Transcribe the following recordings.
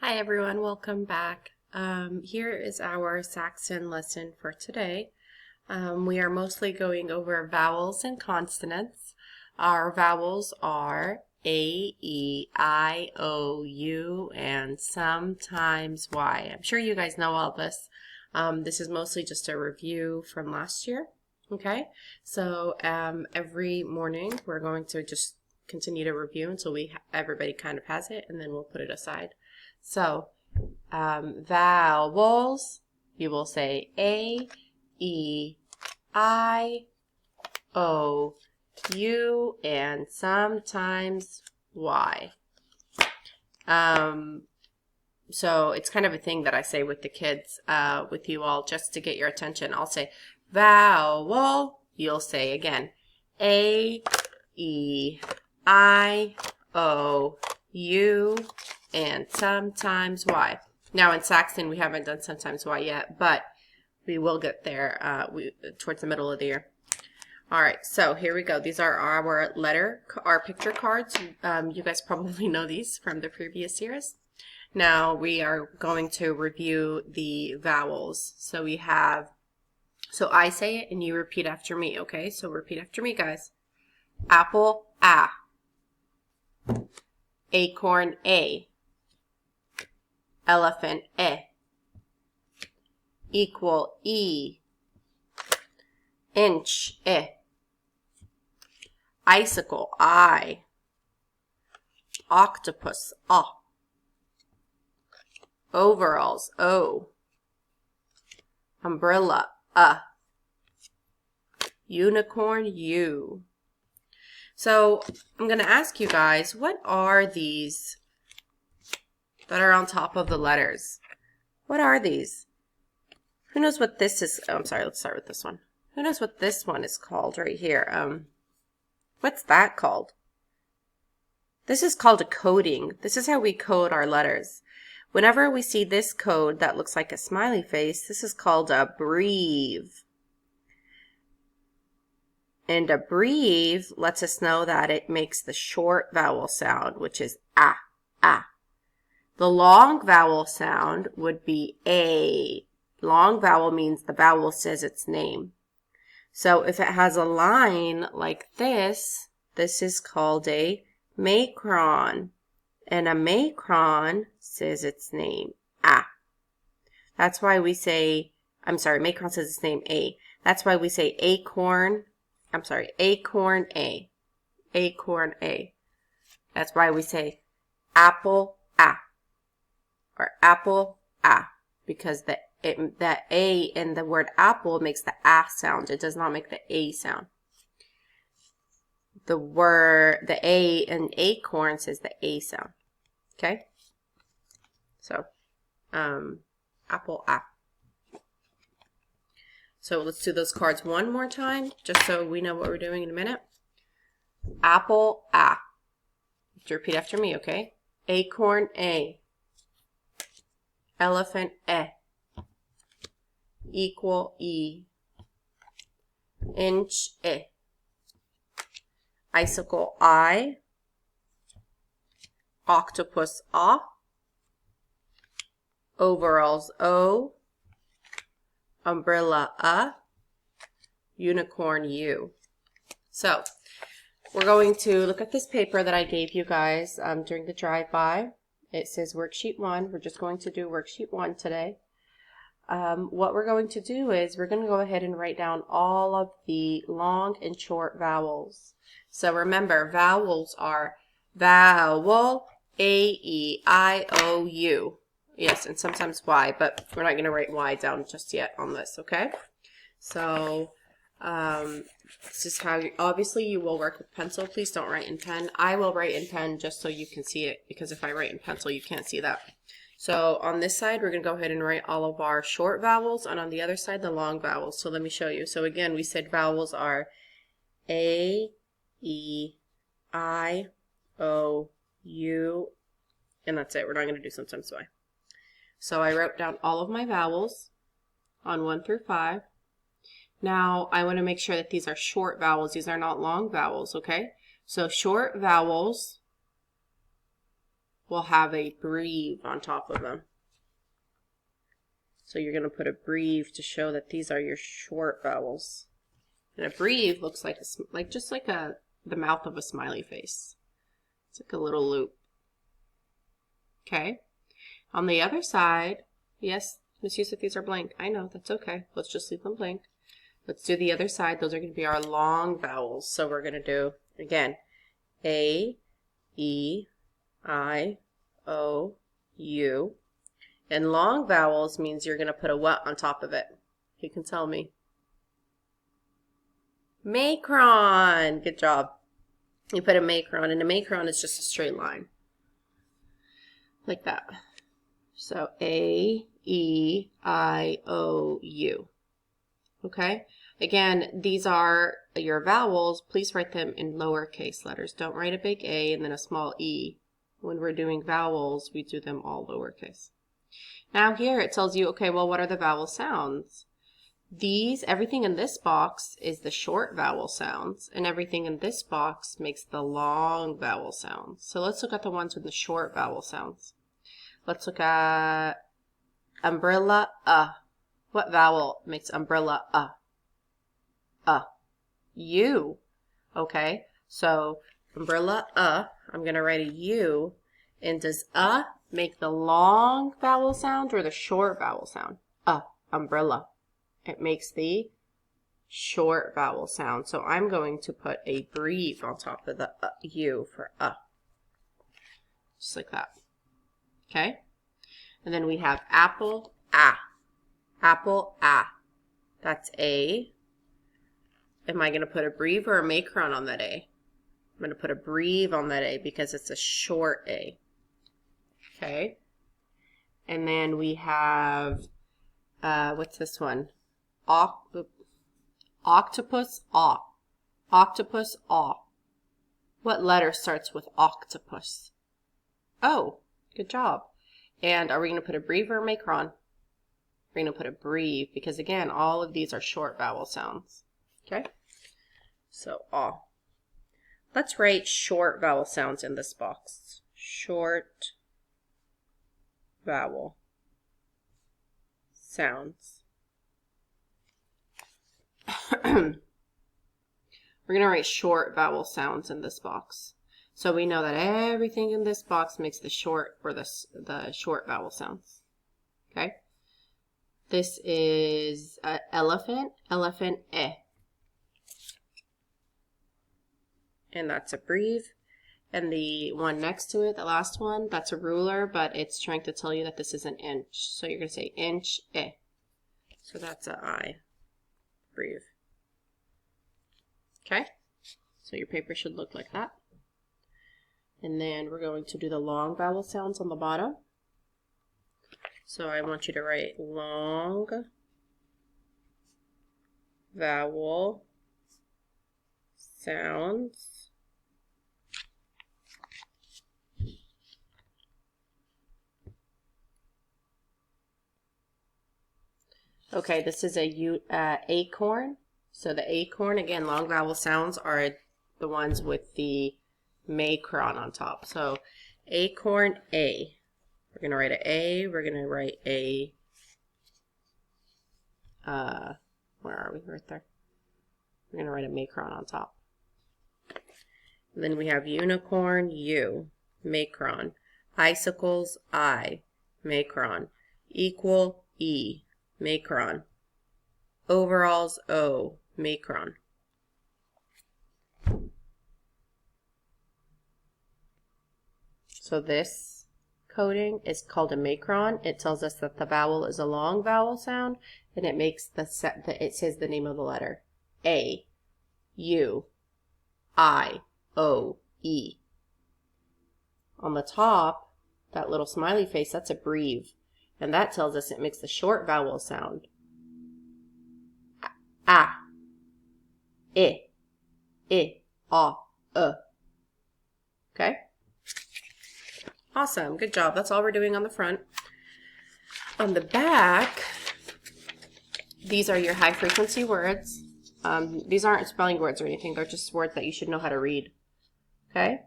Hi everyone, welcome back. Here is our Saxon lesson for today. We are mostly going over vowels and consonants. Our vowels are A, E, I, O, U, and sometimes Y. I'm sure you guys know all this. This is mostly just a review from last year. Okay, so every morning we're going to just continue to review until everybody kind of has it, and then we'll put it aside. So, vowels, you will say A, E, I, O, U, and sometimes Y. So it's kind of a thing that I say with the kids, with you all, just to get your attention. I'll say vowel, you'll say again A, E, I, O, U, and sometimes Y. Now in Saxon we haven't done sometimes Y yet, but we will get there towards the middle of the year. All right, so here we go. These are our picture cards. You guys probably know these from the previous years. Now we are going to review the vowels. So I say it and you repeat after me, okay? So repeat after me, guys. Apple, A. Acorn, A. Elephant, E. Equal, E. Inch, I. Icicle, I. Octopus, O. Overalls, O. Umbrella, Unicorn, U. So I'm going to ask you guys, what are these that are on top of the letters? What are these? Who knows what this is? Oh, I'm sorry, let's start with this one. Who knows what this one is called right here? What's that called? This is called a coding. This is how we code our letters. Whenever we see this code that looks like a smiley face, this is called a breve. And a breve lets us know that it makes the short vowel sound, which is A, A. The long vowel sound would be A. Long vowel means the vowel says its name. So if it has a line like this, this is called a macron. And a macron says its name, A. That's why we say, macron says its name, A. That's why we say acorn, acorn, A. Acorn, A. That's why we say apple, A. Or apple, A. Because the A in the word apple makes the A sound. It does not make the A sound. The A in acorn says the A sound. Okay? So, apple, A. So let's do those cards one more time, just so we know what we're doing in a minute. Apple, A. You have to repeat after me, okay? Acorn, A. Elephant, E. Equal, E. Inch, I. Icicle, I. Octopus, A. Overalls, O. Umbrella, A. Unicorn, U. So, we're going to look at this paper that I gave you guys during the drive-by. It says worksheet 1. We're just going to do worksheet 1 today. What we're going to do is we're going to go ahead and write down all of the long and short vowels. So remember, vowels are vowel, A, E, I, O, U. Yes, and sometimes Y, but we're not going to write Y down just yet on this, okay? So this is how obviously you will work with pencil. Please don't write in pen. I will write in pen just so you can see it, because if I write in pencil, you can't see that. So on this side, we're going to go ahead and write all of our short vowels, and on the other side, the long vowels. So let me show you. So again, we said vowels are A, E, I, O, U, and that's it. We're not going to do sometimes Y. So I wrote down all of my vowels on 1 through 5. Now I want to make sure that these are short vowels. These are not long vowels, okay? So short vowels will have a breve on top of them. So you're going to put a breve to show that these are your short vowels. And a breve looks like just like the mouth of a smiley face. It's like a little loop. Okay. On the other side, yes, Miss Yusuf, these are blank. I know, that's okay. Let's just leave them blank. Let's do the other side. Those are going to be our long vowels. So we're going to do, again, A, E, I, O, U. And long vowels means you're going to put a what on top of it? You can tell me. Macron. Good job. You put a macron, and a macron is just a straight line. Like that. So A, E, I, O, U. Okay? Again, these are your vowels. Please write them in lowercase letters. Don't write a big A and then a small E. When we're doing vowels, we do them all lowercase. Now here it tells you, okay, well, what are the vowel sounds? These, everything in this box is the short vowel sounds, and everything in this box makes the long vowel sounds. So let's look at the ones with the short vowel sounds. Let's look at umbrella, What vowel makes umbrella, U. Okay, so umbrella, I'm going to write a U. And does make the long vowel sound or the short vowel sound? Umbrella. It makes the short vowel sound. So I'm going to put a breve on top of the U for just like that. Okay? And then we have apple, Apple, That's A. Am I going to put a breve or a macron on that A? I'm going to put a breve on that A because it's a short A. Okay. And then we have, what's this one? Octopus, Octopus, What letter starts with octopus? Oh, good job. And are we going to put a breve or a macron? We're going to put a breve because, again, all of these are short vowel sounds. Okay? So, Let's write short vowel sounds in this box. Short vowel sounds. We're going to write short vowel sounds in this box. So we know that everything in this box makes the short or the short vowel sounds. Okay? This is elephant, And that's a breve. And the one next to it, the last one, that's a ruler, but it's trying to tell you that this is an inch. So you're going to say inch, So that's a I, breve. Okay? So your paper should look like that. And then we're going to do the long vowel sounds on the bottom. So I want you to write long vowel sounds. Okay, this is a acorn. So the acorn, again, long vowel sounds are the ones with the macron on top. So acorn, A. We're going to write an A. We're going to write a, where are we? Right there. We're going to write a macron on top. And then we have unicorn, U, macron. Icicles, I, macron. Equal, E, macron. Overalls, O, macron. So this coding is called a macron. It tells us that the vowel is a long vowel sound, and it makes it says the name of the letter. A, U, I, O, E. On the top, that little smiley face, that's a breve. And that tells us it makes the short vowel sound. A, I, Okay? Awesome. Good job. That's all we're doing on the front. On the back, these are your high frequency words. These aren't spelling words or anything. They're just words that you should know how to read. Okay?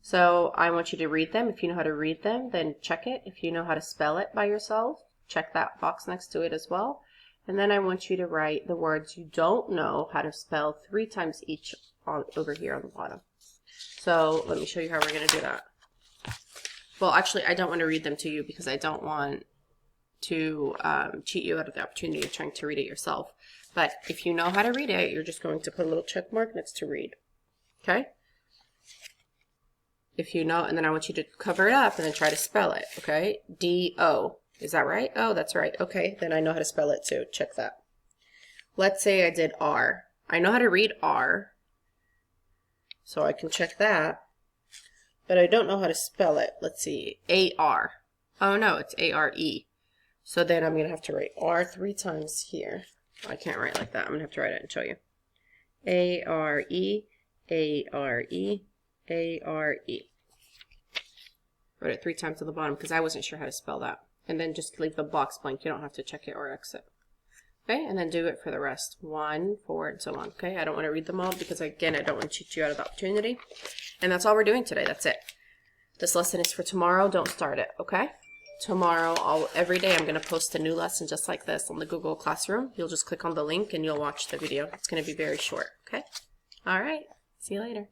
So I want you to read them. If you know how to read them, then check it. If you know how to spell it by yourself, check that box next to it as well. And then I want you to write the words you don't know how to spell 3 times each over here on the bottom. So let me show you how we're going to do that. Well, actually, I don't want to read them to you because I don't want to cheat you out of the opportunity of trying to read it yourself. But if you know how to read it, you're just going to put a little check mark next to read. Okay? If you know, and then I want you to cover it up and then try to spell it. Okay? D-O. Is that right? Oh, that's right. Okay, then I know how to spell it too. Check that. Let's say I did R. I know how to read R, so I can check that. But I don't know how to spell it. Let's see. A-R. Oh, no, it's A-R-E. So then I'm going to have to write R 3 times here. I can't write like that. I'm going to have to write it and show you. A-R-E, A-R-E, A-R-E. Wrote it 3 times on the bottom because I wasn't sure how to spell that. And then just leave the box blank. You don't have to check it or exit. Okay, and then do it for the rest. 1, 4, and so on. Okay, I don't want to read them all because, again, I don't want to cheat you out of the opportunity. And that's all we're doing today. That's it. This lesson is for tomorrow. Don't start it, okay? Tomorrow, every day, I'm going to post a new lesson just like this on the Google Classroom. You'll just click on the link and you'll watch the video. It's going to be very short, okay? All right. See you later.